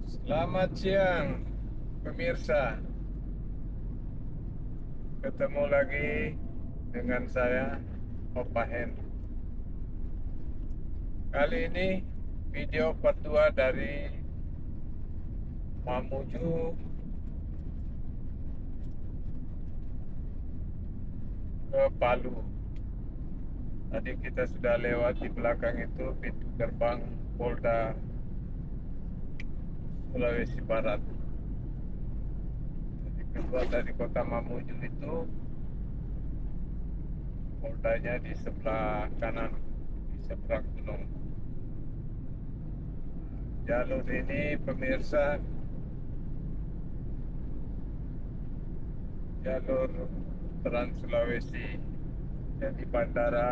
Selamat siang, pemirsa. Ketemu lagi dengan saya, Opa Hen. Kali ini video part 2 dari Mamuju ke Palu. Tadi kita sudah lewat di belakang itu pintu gerbang Polda Sulawesi Barat. Jadi keluar dari kota Mamuju itu, Poldanya di sebelah kanan, di seberang gunung. Jalur ini pemirsa, jalur Trans Sulawesi, jadi bandara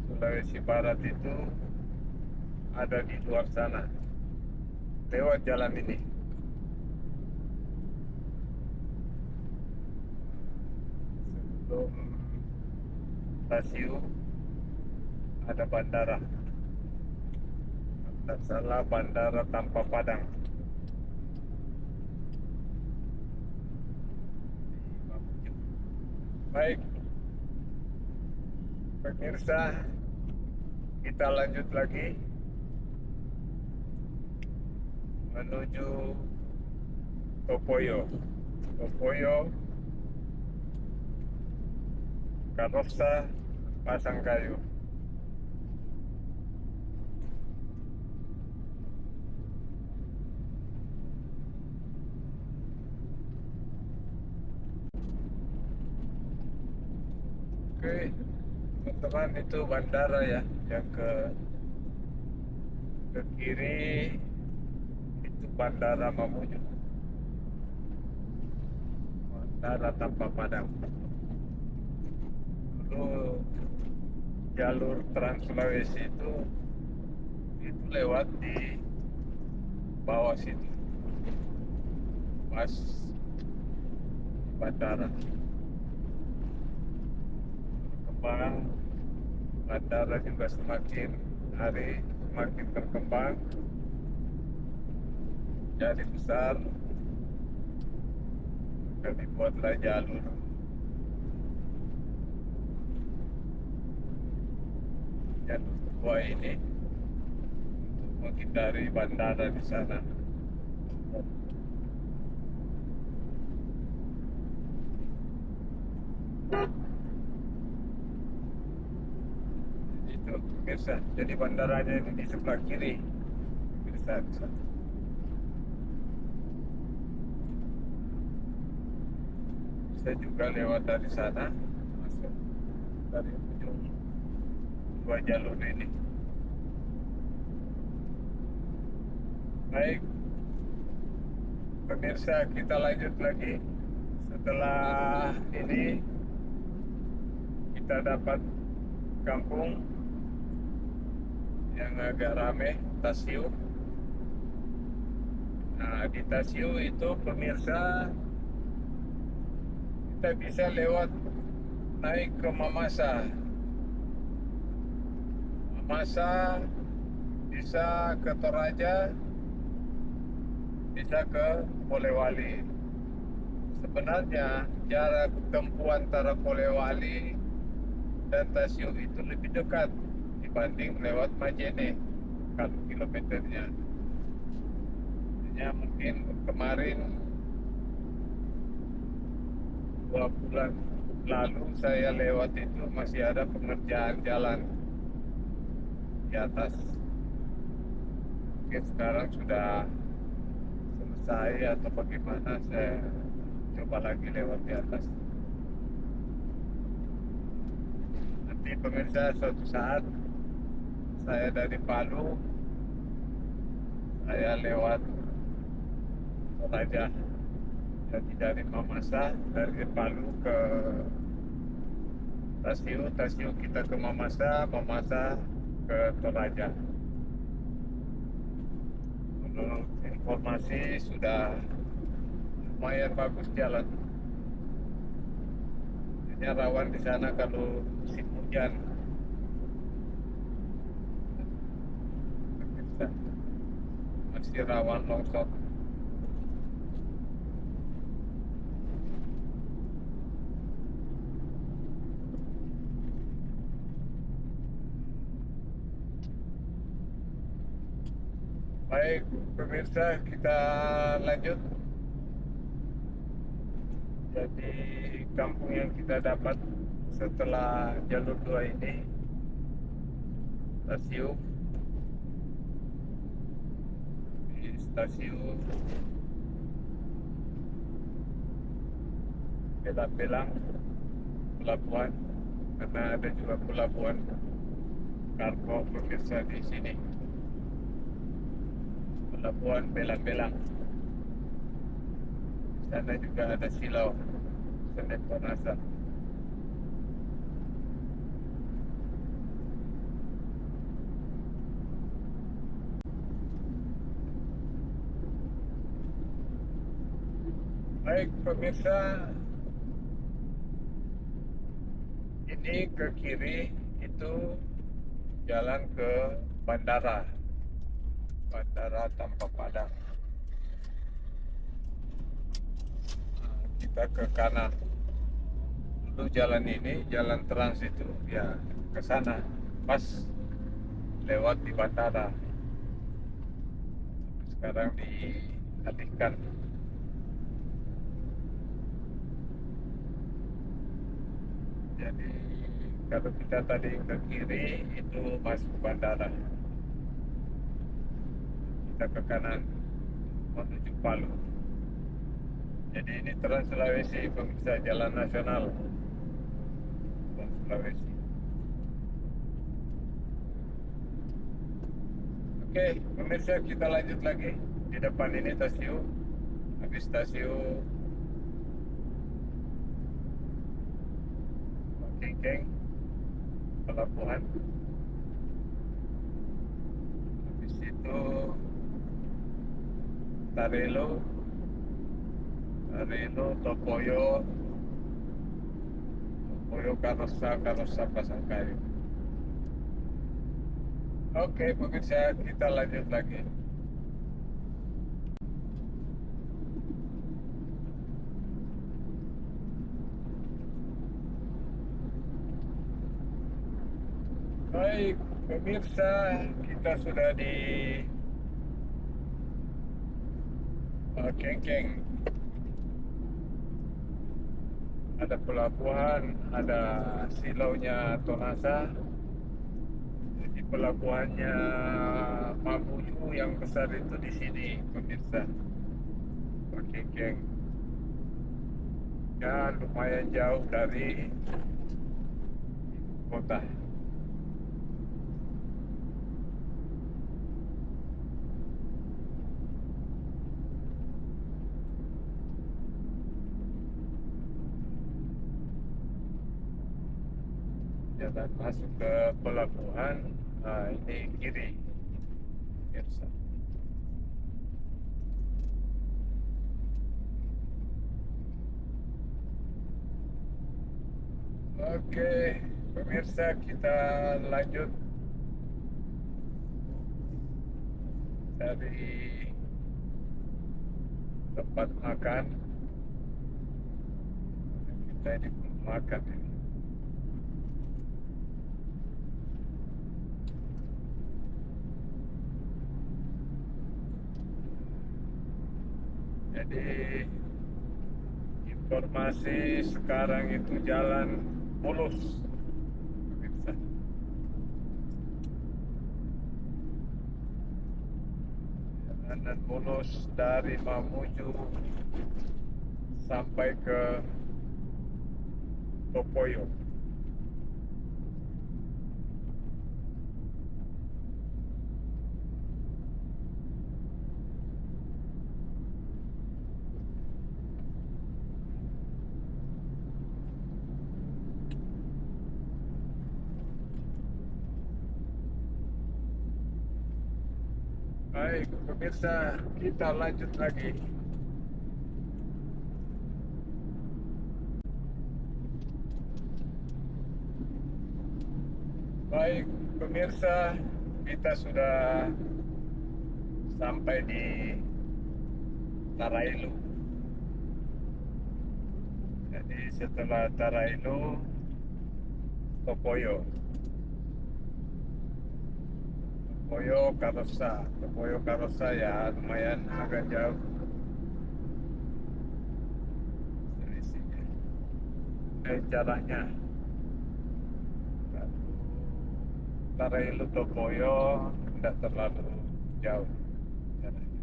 Sulawesi Barat itu ada di luar sana, lewat jalan ini. Sebelum stasiun ada bandara, tak salah bandara tanpa Padang. Baik, pemirsa, kita lanjut lagi menuju Topoyo. Topoyo, Kanosta, Pasangkayu. Oke, teman-teman, itu bandara ya, yang ke kiri itu bandara Mamuju, bandara tanpa Padang. Dulu jalur Trans Sulawesi itu lewat di bawah situ, pas bandara. Berkembang, bandara juga semakin hari semakin berkembang, jadi besar, maka dibuatlah jalur kedua ini untuk menghindari bandara di sana. Itu pemirsa, jadi bandaranya ini di sebelah kiri, pemirsa. Bisa juga lewat dari sana, masuk dari ujung dua jalur ini. Baik, pemirsa, kita lanjut lagi. Setelah ini kita dapat kampung yang agak rame, Tasio. Nah, di Tasio itu pemirsa, kita bisa lewat naik ke Mamasa. Mamasa bisa ke Toraja, bisa ke Polewali. Sebenarnya jarak tempuh antara Polewali dan Tasio itu lebih dekat dibanding lewat Majene kalau kilometernya. Hanya mungkin kemarin 2 bulan lalu saya lewat itu masih ada pengerjaan jalan di atas. Mungkin sekarang sudah selesai atau bagaimana, saya coba lagi lewat di atas. Nanti pemirsa, suatu saat saya dari Palu, saya lewat Toraja. Jadi dari Mamasa, dari Palu ke Tasio, Tasio kita ke Mamasa, Mamasa ke Toraja. Menurut informasi sudah lumayan bagus jalan. Hanya rawan di sana kalau musim hujan. masih rawan longsor. Baik, pemirsa, kita lanjut. Jadi kampung yang kita dapat setelah jalur 2 ini stasiun, di stasiun Belang-Belang pelabuhan, karena ada juga pelabuhan kargo pemirsa di sini, pelabuhan Belang-Belang. Di sana juga ada silau Senet Tonasa. Baik pemirsa, ini ke kiri itu jalan ke bandara, Bandara Tanpa Padang. Nah, kita ke kanan. Dulu jalan ini, jalan trans itu ya ke sana, pas lewat di bandara. Sekarang dialihkan. Jadi kalau kita tadi ke kiri itu masuk bandara, kita ke kanan menuju Palu. Jadi ini Trans Sulawesi pemirsa, jalan nasional Trans Sulawesi. Oke pemirsa, kita lanjut lagi. Di depan ini stasiun, habis stasiun Kengkeng pelabuhan, habis itu Tarelo, Topoyo, Karosa Pasangkayu. Oke pemirsa, kita lanjut lagi. Baik pemirsa, kita sudah di Kengkeng. Ada pelabuhan, ada silaunya Tonasa. Jadi pelabuhannya Mamuju yang besar itu di sini pemirsa, Kengkeng. Ya lumayan jauh dari kota. Jalan masuk ke pelabuhan, nah ini kiri pemirsa. Oke pemirsa, kita lanjut dari tempat makan. Kita ini belum makan ini. Jadi informasi sekarang itu jalan mulus pemirsa. Jalanan mulus dari Mamuju sampai ke Topoyo. Baik pemirsa, kita lanjut lagi. Baik pemirsa, kita sudah sampai di Tarailu. Jadi setelah Tarailu, Topoyo, Topoyo Karosa ya lumayan agak jauh selisihnya. Jalannya Tarailu Topoyo tidak terlalu jauh jalannya.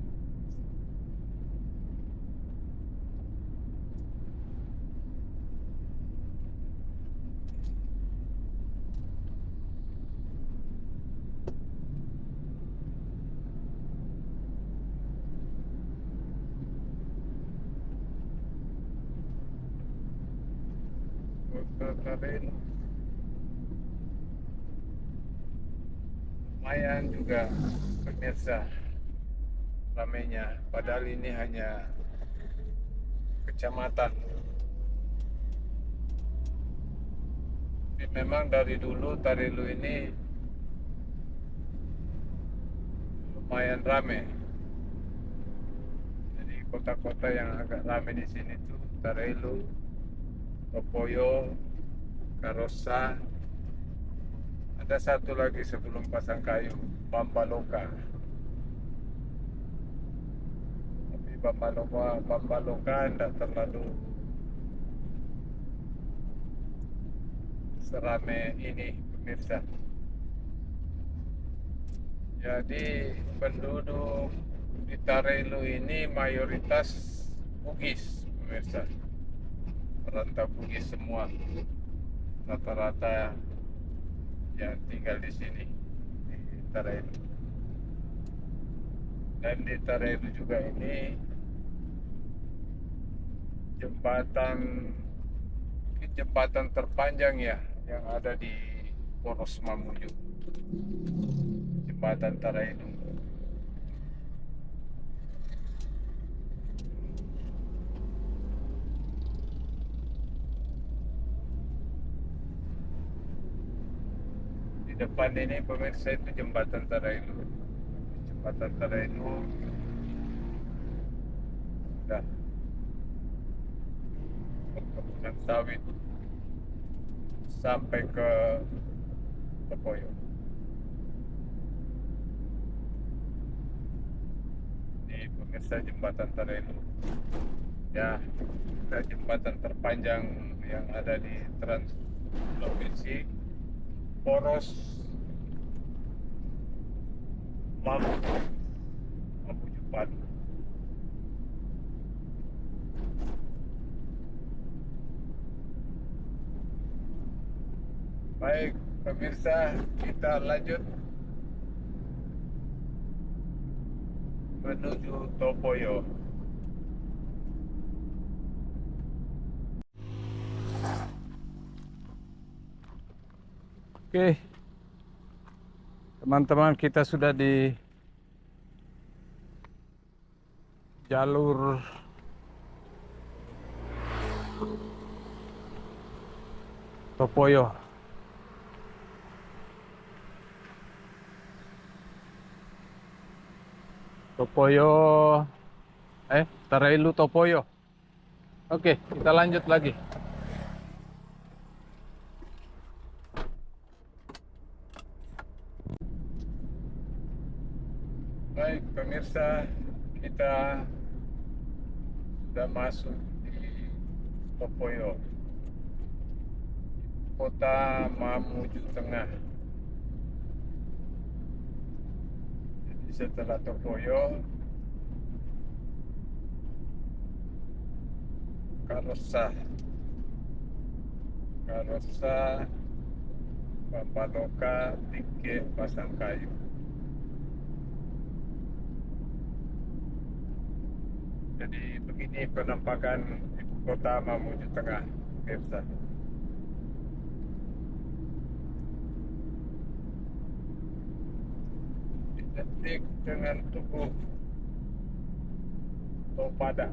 Ke Tarailu lumayan juga pemirsa ramainya, padahal ini hanya kecamatan. Tapi memang dari dulu Tarailu ini lumayan ramai. Jadi kota-kota yang agak ramai di sini tuh Tarailu, Topoyo, Karosa. Ada satu lagi sebelum Pasangkayu, Bambaloka. Tapi Bambaloka tidak terlalu seramai ini pemirsa. Jadi penduduk di Tarailu ini mayoritas Bugis pemirsa. Perantau Bugis semua. Rata-rata yang tinggal di sini di Tarailu. Dan di Tarailu juga ini jembatan terpanjang ya yang ada di Poros Mamuju, jembatan Tarailu. Di depan ini pemirsa itu jembatan Tarailu. Jembatan Tarailu sudah perkebunan sawit sampai ke Topoyo. Di pemirsa jembatan Tarailu ya, jembatan terpanjang yang ada di Trans Provinsi Poros Mamuju Padu. Baik pemirsa, kita lanjut menuju Topoyo. Oke, teman-teman, kita sudah di jalur Topoyo. Tarailu Topoyo. Oke, kita lanjut lagi. Baik pemirsa, kita sudah masuk di Topoyo, kota Mamuju Tengah. Jadi setelah Topoyo, Karosa, Bambaloka, Tike, Pasangkayu. Jadi begini penampakan ibu kota Mamuju Tengah, pemirsa. Identik dengan tubuh Topada.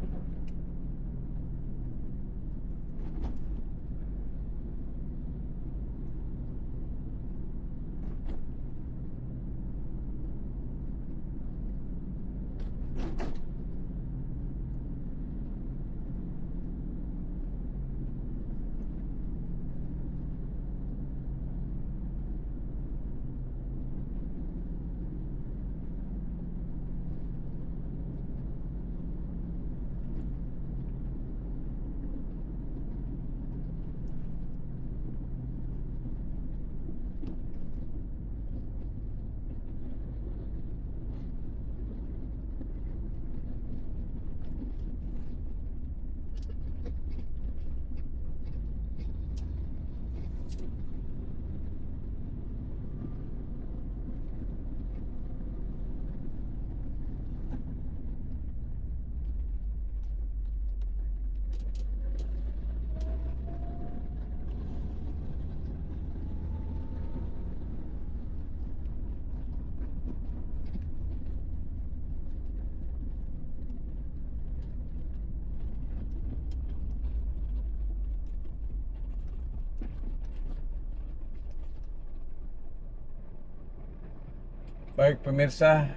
Baik pemirsa,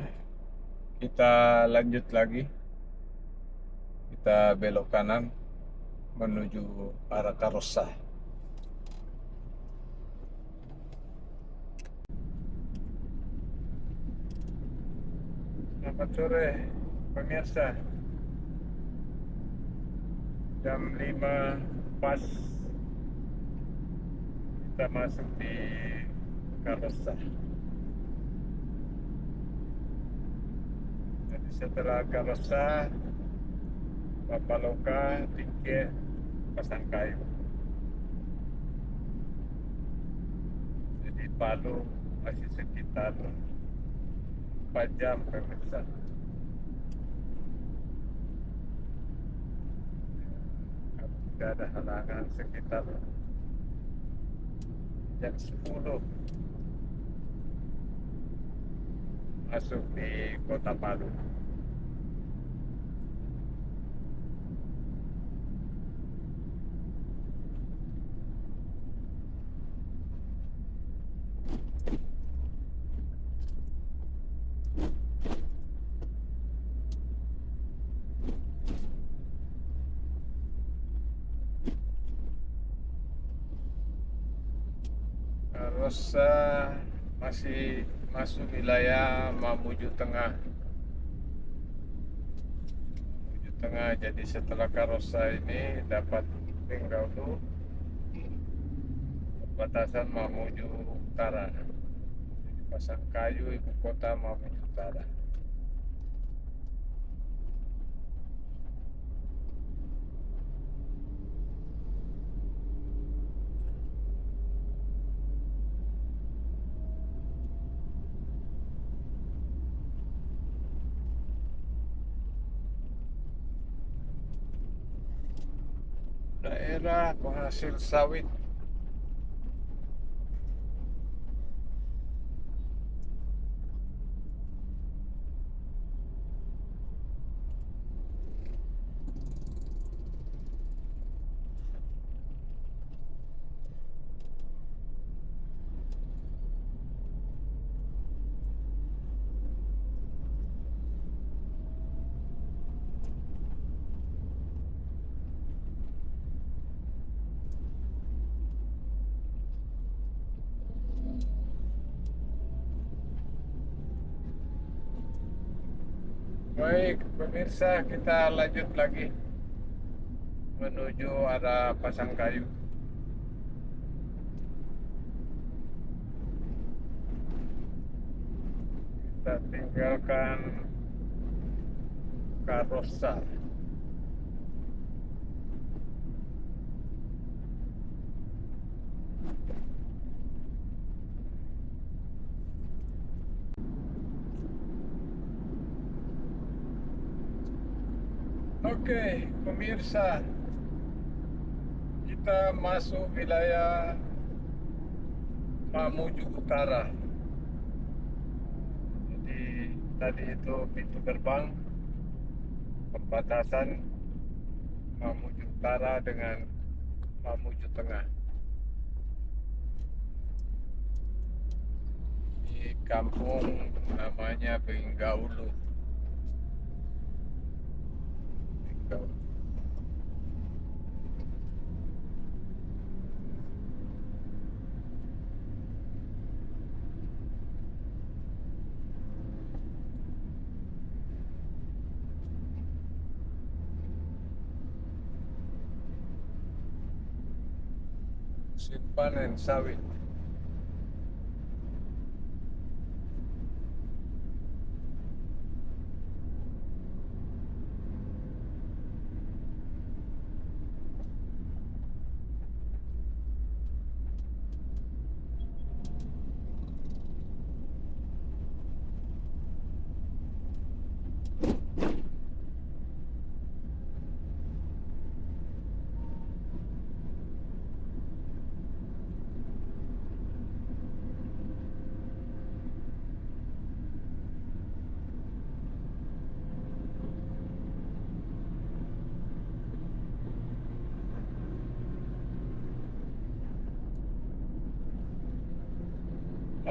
kita lanjut lagi. Kita belok kanan menuju arah Karosa. Selamat sore pemirsa. Jam 5 pas kita masuk di Karosa. Jadi setelah Karosa, Papaloka, Tingke, Pasangkayu. Jadi Palu masih sekitar 4 jam pemirsa. Kalau tidak ada halangan sekitar jam 10 masuk di kota Palu. Karosa masih masuk wilayah Mamuju Tengah. Mamuju Tengah, jadi setelah Karosa ini dapat Ringgaulu, perbatasan Mamuju Utara. Jadi Pasangkayu, ibu kota Mamuju Utara. Daerah penghasil sawit. Baik pemirsa, kita lanjut lagi menuju arah Pasangkayu. Kita tinggalkan Karosa. Oke, pemirsa, kita masuk wilayah Mamuju Utara. Jadi tadi itu pintu gerbang perbatasan Mamuju Utara dengan Mamuju Tengah. Di kampung namanya Ringgaulu. Musim panen sawit.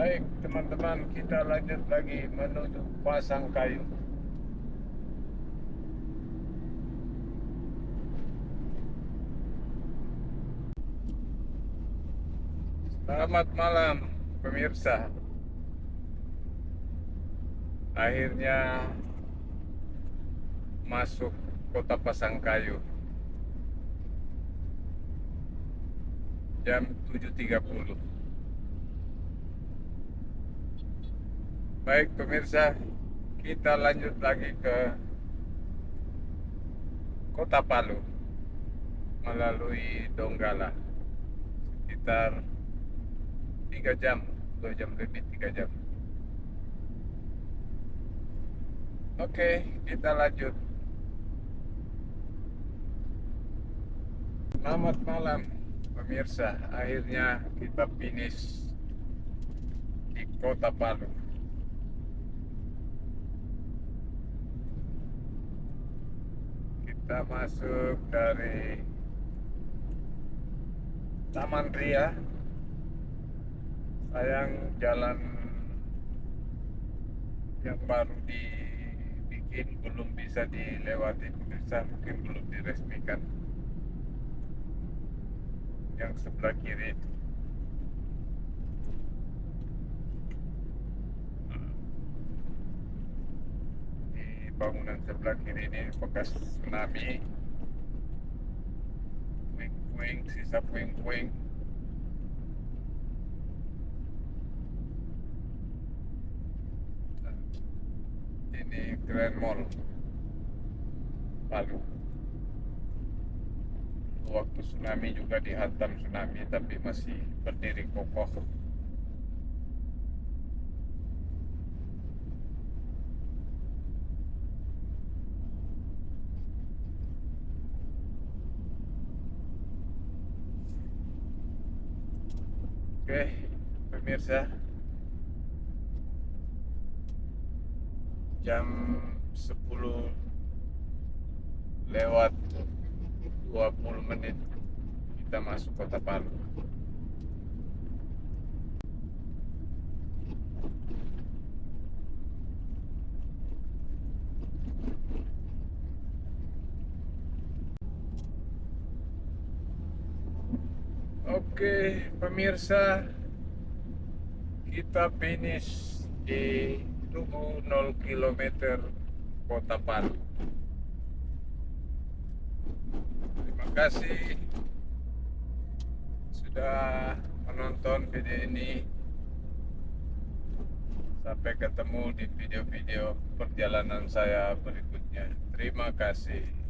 Baik teman-teman, kita lanjut lagi menuju Pasangkayu. Selamat malam pemirsa. Akhirnya masuk kota Pasangkayu jam 7.30. Baik pemirsa, kita lanjut lagi ke kota Palu melalui Donggala sekitar 3 jam, 2 jam lebih, 3 jam. Oke, kita lanjut. Selamat malam pemirsa, akhirnya kita finish di kota Palu. Kita masuk dari Taman Ria. Sayang jalan yang baru dibikin belum bisa dilewati pemirsa, mungkin belum diresmikan. Yang sebelah kiri di bangunan sebelah kiri ini bekas tsunami, puing-puing, sisa puing-puing. Ini Grand Mall Palu. Waktu tsunami juga dihantam tsunami, tapi masih berdiri kokoh. Oke, pemirsa, jam 10 lewat 20 menit kita masuk kota Palu. Oke pemirsa, kita finish di Tugu 0 km kota Palu. Terima kasih sudah menonton video ini. Sampai ketemu di video-video perjalanan saya berikutnya. Terima kasih.